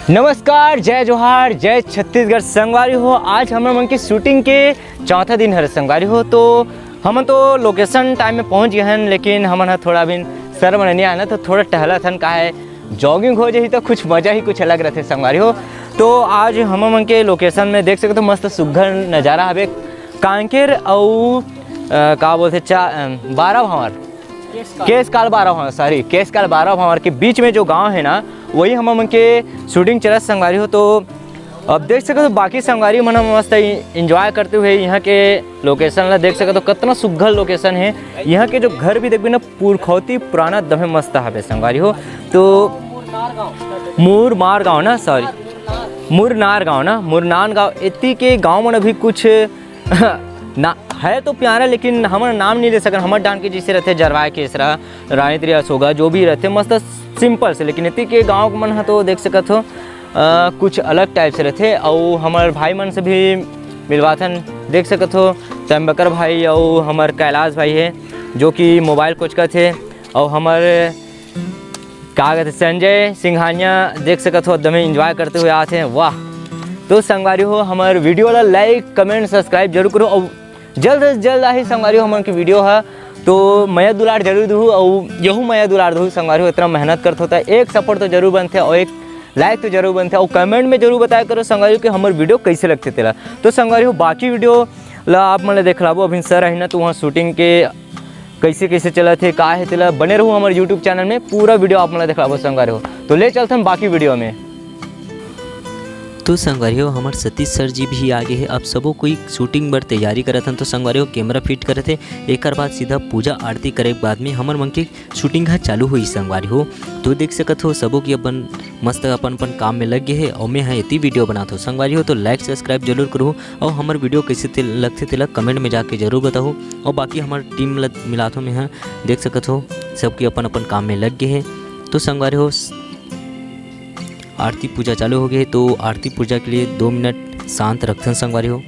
नमस्कार, जय जोहार, जय छत्तीसगढ़। संगवारी हो, आज हमर मन की शूटिंग के चौथा दिन हर संगवारी हो। तो हम तो लोकेशन टाइम में पहुंच गए हैं, लेकिन हमन थोड़ा भी सर मन नहीं आना तो थोड़ा टहला थन। का है जॉगिंग हो जाही तो कुछ मजा ही कुछ अलग रहते संगवारी हो। तो आज हम मन के लोकेशन में देख सकते तो मस्त सुघ्घर नज़ारा हवे। कांकेर और का बोलते 12 भावर केसकाल 12 भावर, सॉरी केसकाल 12 भावर के बीच में जो गांव है ना, वही हम मन के शूटिंग चलत संगवारी हो। तो अब देख सके तो बाकी संगवारी मन मस्त इंजॉय करते हुए यहाँ के लोकेशन ला देख सके तो कितना सुघ्घर लोकेशन है। यहाँ के जो घर भी देखबे ना पुरखौती पुराना दमे मस्त हवे संगवारी हो। तो मुरनार गाँव ना, सॉरी मुरनार गाँव ना, मुरनार गाँव इतनी के गाँव में अभी कुछ ना है तो प्यारा, लेकिन हमारा नाम नहीं ले सकन। हमारे डांड के जैसे रहते जरवाए केसरा रानीत्री अशोगा जो भी रहते मस्त सिंपल से, लेकिन इतनी के गाँव मन तो देख सकत हो कुछ अलग टाइप से रहते। और हमारे भाई मन से भी मिलवाथन देख सकत हो। तंबकर भाई और हमारे कैलाश भाई है जो कि मोबाइल कोच का थे, और हमारे क्या कहते संजय सिंघानिया देख सकत हो दमे इंजॉय करते हुए आते हैं। वाह! तो संगवारी हो हमारे वीडियो ला लाइक कमेंट सब्सक्राइब जरूर करो, और जल्द से जल्द आई संगवारी हो हमारे की वीडियो है तो मैं दुलार जरूर दूँ, और यहू मैं दुलार दूँ संगवारी हो। इतना मेहनत करते होता है, एक सपोर्ट तो जरूर बनते और एक लाइक तो जरूर बनते, और कमेंट में जरूर बताया करो संगवारी कि हमारे वीडियो कैसे लगते तेला। तो संगवारी हो बाकी वीडियो ला आप मन देख लाबो। अभी सर है ना तो वहाँ शूटिंग के कैसे कैसे चला थे का है तेला बने रहूँ हमारे यूट्यूब चैनल में, पूरा वीडियो आप मन देख लाबो संगवारी हो। तो ले चलते हम बाकी वीडियो में। तो संगवारी हो हमारे सतीश सर जी भी आगे है। अब सबो कोई शूटिंग बर तैयारी करत हन। तो संगवारी हो कैमरा फिट करे थे, एक बाद सीधा पूजा आरती करे के बाद में हमार मन के शूटिंग है चालू हुई संगवारी हो। तो देख सकत हो सबो की अपन मस्त अपन काम में लग गए है, और मैं है इतनी वीडियो बनाता हूँ संगवारी हो। तो लाइक सब्सक्राइब जरूर करो, और हमारे वीडियो कैसे लगते थे कमेंट में जाके जरूर बताओ। और बाकी हमारे टीम मिलाता हूँ मैं यहाँ देख सकत हो सबके अपन अपन काम में लग गए है। तो संगवारी हो आरती पूजा चालू हो गई है, तो आरती पूजा के लिए 2 मिनट शांत रखते हैं संगवारी हो।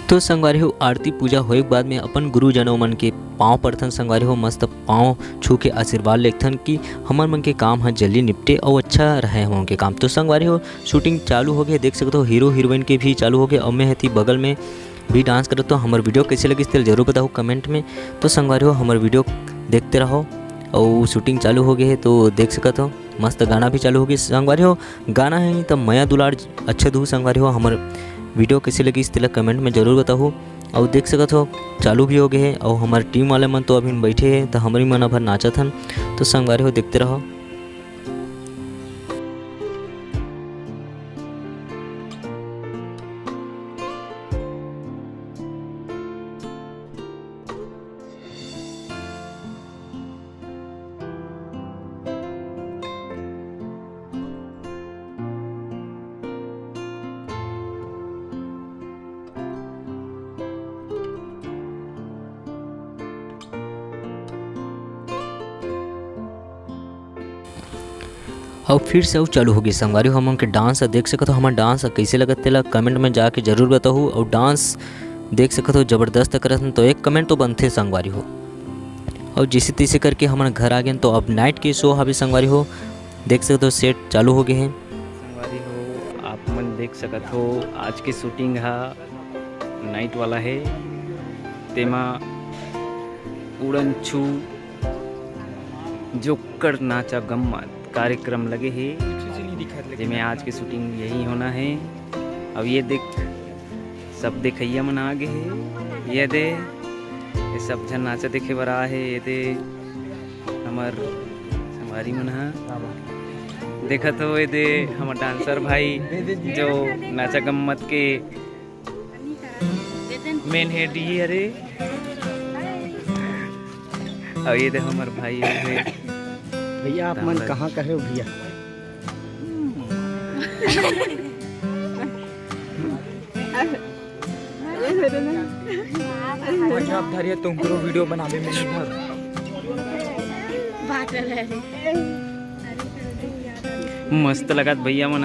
तो संगवारी हो आरती पूजा होए के बाद में अपन गुरुजनों मन के पाँव पड़थन संगवारी हो। मस्त पाँव छू के आशीर्वाद लेथन कि हमार मन के काम है जल्दी निपटे और अच्छा रहे हम के काम। तो संगवारी हो शूटिंग चालू हो गए, देख सकते हो हीरो हीरोइन के भी चालू हो गए, और मैं थी बगल में भी डांस करत। तो हमारे वीडियो कैसे लगी इस जरूर बताओ कमेंट में। तो संगवारी हो हमारे वीडियो देखते रहो, और शूटिंग चालू हो गई है तो देख सकते हो मस्त गाना भी चालू हो गई संगवारी हो। गाना है तो मया दुलार अच्छा दू संगवारी हो। हमारे वीडियो कैसी लगी इस तरह कमेंट में ज़रूर बताओ। और देख सकते हो चालू भी हो गए हैं, और हमारे टीम वाले मन तो अभी बैठे हैं तो हमारी मन भर नाचत हन। तो संगवारी हो देखते रहो। और फिर से वो चालू होगी संगवारी हो हम के डांस देख सकते हो। हमारा डांस कैसे लगत तेला कमेंट में जाके जरूर बताओ। और डांस देख सकते हो जबरदस्त करत तो एक कमेंट तो बनते संगवारी हो। और जैसे तैसे करके हमारे घर आ गए तो अब नाइट के शो हवे संगवारी हो देख सकते हो सेट चालू हो गए हैं संगवारी हो। आप मन देख सकत हो आज की शूटिंग है नाइट वाला है, तेमा उड़न छू जोकर नाचा गम्मत कार्यक्रम लगे हैं, जिसमें आज की शूटिंग यही होना है। अब ये देख सब देखैया मन आगे है, ये दे ये सब जन नाचा देखे बर आ है। ये दे हमार हमारी मन देखत हो, ये दे हमार डांसर भाई जो नाचा गम्मत के मेन हेड ही अरे। और ये दे हमार भाई है भैया आप मन कहाँ का है भैया? मेरे ने पंजाब धरिए तुमको वीडियो बनाने में इधर मस्त लगत भैया मन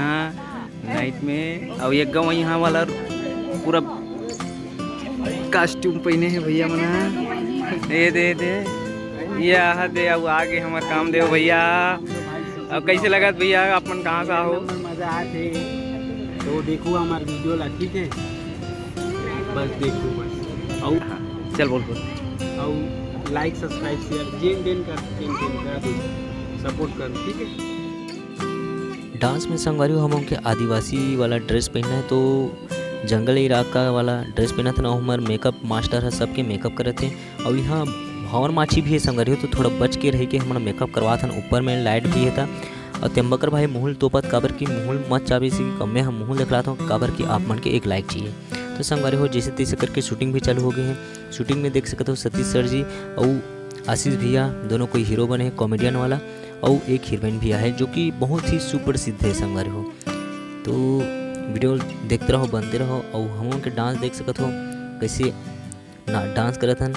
नाइट में और एक गाँव यहाँ वाला पूरा कॉस्ट्यूम पहने हैं भैया मन दे यह दे अब आगे हमार काम दे भैया। अब कैसे लगत भैया अपन कहाँ से आओ? मजा आते तो देखो हमारे वीडियो ला, ठीक है बस देखो बस और चल बोल और लाइक सब्सक्राइब शेयर जेन देन कर दो सपोर्ट कर, ठीक है। डांस में संगवारी हम उनके आदिवासी वाला ड्रेस पहनना है तो जंगल इलाका वाला ड्रेस पहना था ना। हमारे मेकअप मास्टर है, सबके मेकअप करते हैं और यहाँ भंवर माछी भी है संगवारी हो तो थोड़ा बच के रह के हमारा मेकअप करवा था। ऊपर में लाइट भी है था और तेम्बकर भाई मुहुल तोपत काबर की मुहुल मत चाबी सी कम में हम मुहुल दिखला था काबर की आप मन के एक लाइक चाहिए। तो संगवारी हो जैसे तैसे करके शूटिंग भी चालू हो गई है। शूटिंग में देख सकते हो सतीश सर जी और आशीष भैया दोनों कोई हीरो बने हैं कॉमेडियन वाला और एक हीरोइन भैया है जो कि बहुत ही सुप्रसिद्ध है संगवारी हो। तो वीडियो देखते रहो बनते रहो और हम उनके डांस देख सकते हो कैसे ना डांस करत हन।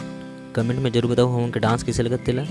कमेंट में जरूर बताओ हम उनके डांस कैसे लगत तेला।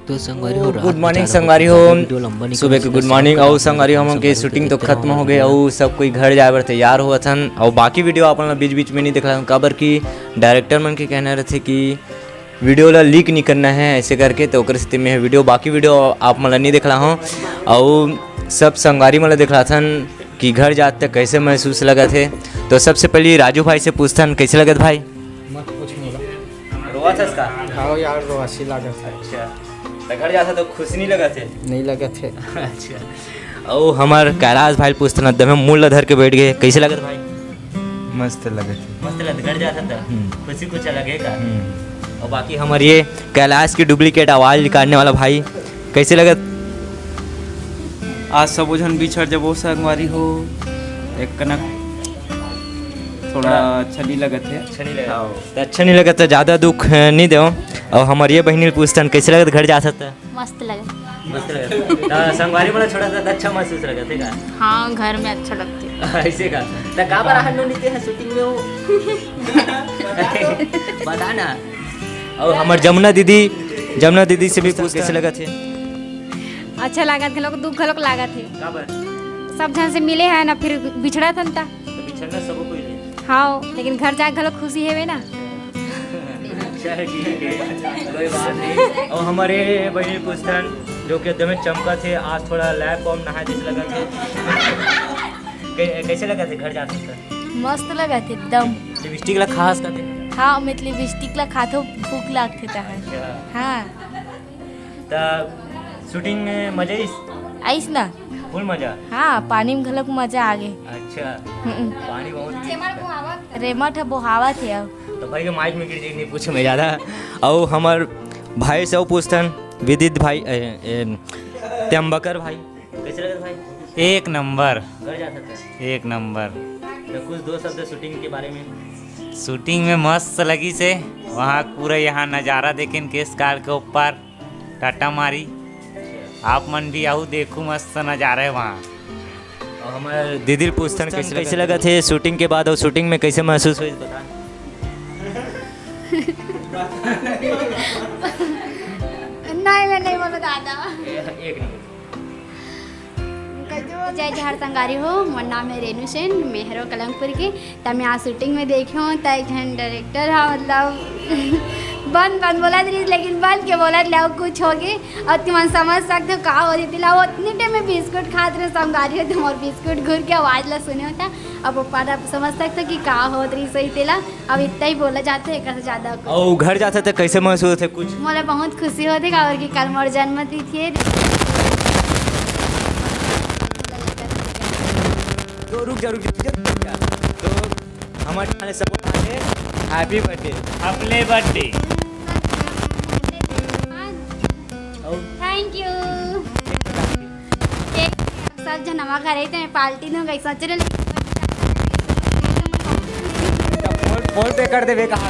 तो संगवारी हो गुड मॉर्निंग संगवारी हो सुबह के गुड मॉर्निंग और संगवारी हम के शूटिंग तो खत्म हो गए और सब कोई घर जाए बर तैयार हुआ था और बाकी वीडियो आप बीच बीच में नहीं दिखला काबर की डायरेक्टर मन के कहना रहे थे कि वीडियो ला लीक नहीं करना है ऐसे करके तो ओकर स्थिति में वीडियो बाकी वीडियो आप मतलब नहीं दिखला हूँ और सब संगवारी मतलब दिखला था कि घर जाते कैसे महसूस लगा थे। तो सबसे पहले राजू भाई से पूछता कैसे लगत भाई? मत कुछ नहीं रोआ था इसका? हाँ यार रोसी लगा था। अच्छा तो घर जाता तो खुश नहीं लगा थे? नहीं लगा थे। अच्छा और हमार कैलाश भाई पूछते एकदम मूल धर के बैठ गए कैसे लगत भाई? मस्त लगे थे। मस्त लगत घर जाता था खुशी कुछ अलग है का। और बाकी हमारे ये कैलाश की डुप्लीकेट आवाज़ निकालने वाला भाई कैसे लगत? आज सब ओझन बिछड़ जब वो संगवारी हो एक कनक थोड़ा अच्छा नहीं लगा थे। अच्छा नहीं लगा तो अच्छा नहीं लगा तो ज़्यादा दुख नहीं दो। और हमारे ये बहनी पूछतन कैसे लगत घर जा सकता? मस्त लगा। मस्त लगा संगवारी वाला छोड़ा था अच्छा महसूस लगा थे का? हाँ घर में अच्छा लगते है। ऐसे का तो का बार हन्नो नीचे है शूटिंग में वो बता ना। और हमार जमुना दीदी से भी पूछ कैसे लगा थे? अच्छा लगा थे लोग दुख लोग लगा थे का बार सब जन से मिले हैं ना फिर बिछड़ा था ना तो बिछड़ना सबको कोई नहीं। हाँ लेकिन घर जाके लोग खुशी है ना। चल ठीक है कोई बात नहीं। और हमारे बहनी पूछतन जो कि एकदम चमका थे आज थोड़ा लैब बॉम नहा जैसे लगा थे कैसे लगा थे घर जाते थे? मस्त लगा थे एकदम। लिपस्टिक ला खास का थे? हाँ मतलब लिपस्टिक ला खाते भूख लगते था। हाँ तो शूटिंग में मजा आइस ना फुल मजा। हाँ पानी में घलक मजा आ गए। अच्छा पानी बहुत रेमट है बोहावा थे अब तो भाई के माइक में गिर जाए नहीं पूछे मैं ज़्यादा। और हमार भाई से पूछतन विदित भाई तेम्बकर भाई कैसे लगा भाई? एक नंबर घर जा सकता एक नंबर। तो कुछ दो शब्द शूटिंग के बारे में। शूटिंग में मस्त लगी से वहाँ पूरा यहाँ नज़ारा देखें केस कार के ऊपर टाटा मारी आप मन भी आओ देखो मस्त नज़ारा है वहाँ। और हमारे दीदी पूछतन कैसे लगा थे शूटिंग के बाद और शूटिंग में कैसे महसूस हुई बता। नहीं मैं नहीं बोलो दादा। एक नहीं। जय जहर संगारी हो, मोर नाम है रेनू सेन, मेहरो कलंगपुर की। तब मैं यहाँ शूटिंग में देखी हूँ तो एक जन डायरेक्टर है मतलब बंद बोला रही, लेकिन बंद के बोला लो कुछ हो गई और तुम समझ सकते हो कहा हो रही थी। वो उतने टाइम में बिस्कुट खाते रहे संगारी हो तुम और बिस्कुट घूर के आवाज़ ला सुने होता। अब वो पारा समझ सकते हो कि कहा हो रही सही तेला। अब इतना ही बोला जाता है, एक से ज़्यादा। और घर जाते थे कैसे महसूस होते कुछ? मुझे बहुत खुशी होती है और कि कल मोर जन्मतिथि है। तो रुक जा तो हमारे सपोर्ट है हैप्पी बर्थडे। अपने बर्थडे थैंक यू। सब जन नवा खा रहे थे, मैं पार्टी दूंगा सोच रहे फोन पे कर दे कहा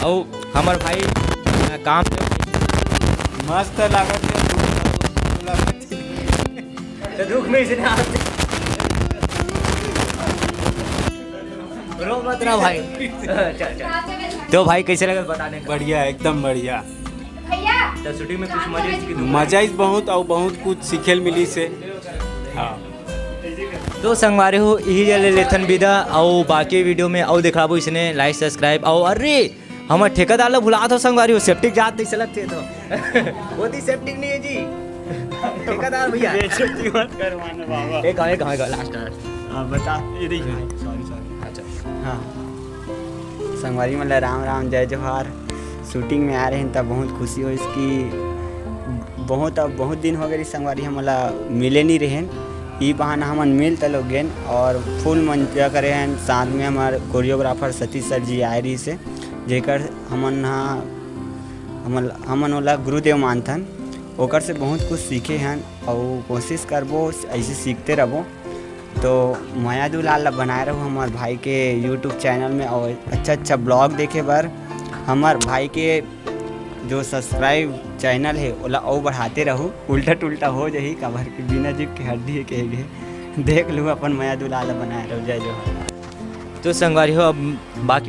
और हमार भाई काम मस्त लागत है। तो दुख में इसने आते रो मत ना भाई। चल तो भाई कैसे लगा बताने का? बढ़िया, एकदम बढ़िया। तो शूटिंग में कुछ मजे की मजा इस बहुत और बहुत कुछ सीखेल मिली से। हाँ तो संगवारी हो यही जले लेथन विदा और बाकी वीडियो में और दिखाबो इसने लाइक सब्सक्राइब और अरे हमार ठेकेदार ला भुला तो संगवारी हो सेफ्टिक जात नहीं सलग थे तो वो दी सेफ्टिक नहीं है जी ठेकेदार भैया मत करवाना बाबा। एक लास्ट हाँ बता। सॉरी। अच्छा हाँ संगवारी मतलब राम राम जय जोहार। शूटिंग में आ रहे हैं तब बहुत खुशी हो इसकी। बहुत दिन हो गए संगवारी हमला मिले नहीं रहे। ई बहाना हमन मिल तलो गेन और फुल मंजा करे हैं। साथ में हमारे कोरियोग्राफर सतीश सर जी आए रही से जेकर हमन ओला गुरुदेव मानथन। ओकर से बहुत कुछ सीखे हैं और कोशिश करबो ऐसे सीखते रहो। तो माया दुलाल बनाए रहो हमार भाई के यूट्यूब चैनल में और अच्छा ब्लॉग देखे बार हमार भाई के जो सब्सक्राइब चैनल है ओला और बढ़ाते रहो। उल्टा टुल्टा हो जाही काबर के बिना जीव के हड्डी है कहेगे। देख लो अपन माया दुलाल बनाए रहो। जय जोहार। तो संगवारी हो अब बाकी